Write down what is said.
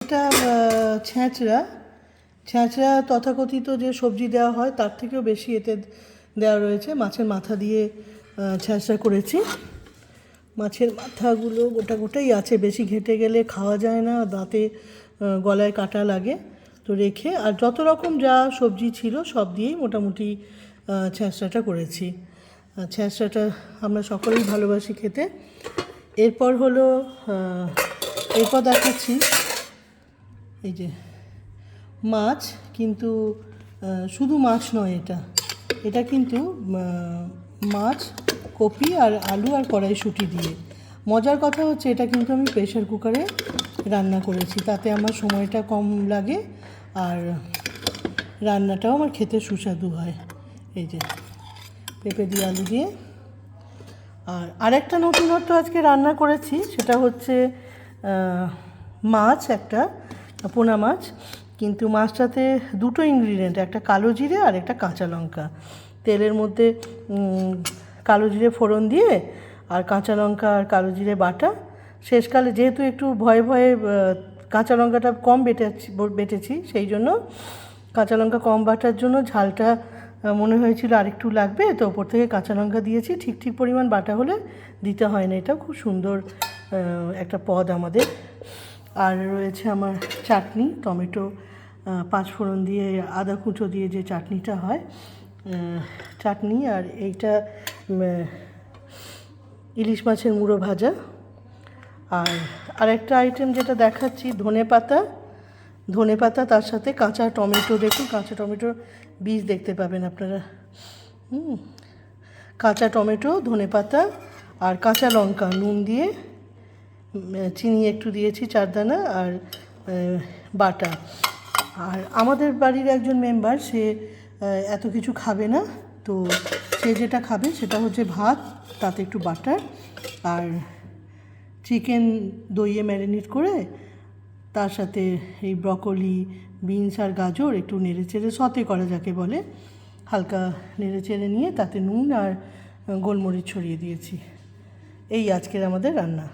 এটা ছ্যাঁচড়া ছ্যাঁচড়া তথাকথিত যে সবজি দেওয়া হয় তার থেকেও বেশি এতে দেওয়া রয়েছে। মাছের মাথা দিয়ে ছ্যাঁচড়া করেছি। মাছের মাথাগুলো গোটা গোটাই আছে, বেশি ঘেঁটে গেলে খাওয়া যায় না, দাঁতে গলায় কাটা লাগে। তো রেখে আর যত রকম যা সবজি ছিল সব দিয়েই মোটামুটি ছ্যাঁচড়াটা করেছি। ছ্যাঁচড়াটা আমরা সকলেই ভালোবাসি খেতে। এরপর হলো এরপর দেখাচ্ছি এই যে মাছ, কিন্তু শুধু মাছ নয়, এটা কিন্তু মাছ, কপি আর আলু আর কড়াইশুঁটি দিয়ে। মজার কথা হচ্ছে এটা কিন্তু আমি প্রেশার কুকারে রান্না করেছি, তাতে আমার সময়টা কম লাগে আর রান্নাটাও আমার খেতে সুস্বাদু হয়। এই যে পেঁপে দিয়ে আলু দিয়ে। আর আরেকটা নতুনত্ব আজকে রান্না করেছি, সেটা হচ্ছে মাছ, একটা পোনা মাছ, কিন্তু মাছটাতে দুটো ইনগ্রিডিয়েন্ট, একটা কালো জিরে আর একটা কাঁচা লঙ্কা। তেলের মধ্যে কালো জিরে ফোড়ন দিয়ে আর কাঁচা লঙ্কা আর কালো জিরে বাটা। শেষকালে যেহেতু একটু ভয়ে ভয়ে কাঁচা লঙ্কাটা কম বেটেছি, সেই জন্য কাঁচা লঙ্কা কম বাটার জন্য ঝালটা মনে হয়েছিল আরেকটু লাগবে, তো ওপর থেকে কাঁচা লঙ্কা দিয়েছি। ঠিক ঠিক পরিমাণ বাটা হলে দিতে হয় না। এটাও খুব সুন্দর একটা পদ আমাদের। আর রয়েছে আমার চাটনি, টমেটো পাঁচফোড়ন দিয়ে আদা কুঁচো দিয়ে যে চাটনিটা হয়, চাটনি। আর এইটা ইলিশ মাছের মুড়ো ভাজা। আর আরেকটা আইটেম যেটা দেখাচ্ছি, ধনে পাতা, তার সাথে কাঁচা টমেটো। দেখুন কাঁচা টমেটোর বীজ দেখতে পাবেন আপনারা। কাঁচা টমেটো, ধনে পাতা আর কাঁচা লঙ্কা নুন দিয়ে, চিনি একটু দিয়েছি 4 দানা, আর বাটা। আর আমাদের বাড়ির একজন মেম্বার, সে এত কিছু খাবে না, তো সে যেটা খাবে সেটা হচ্ছে ভাত, তাতে একটু বাটার আর চিকেন দইয়ে ম্যারিনেট করে, তার সাথে এই ব্রকলি, বিনস আর গাজর একটু নেড়েচেড়ে সতে করা যাকে বলে, হালকা নেড়েচেড়ে নিয়ে তাতে নুন আর গোলমরিচ ছড়িয়ে দিয়েছি। এই আজকের আমাদের রান্না।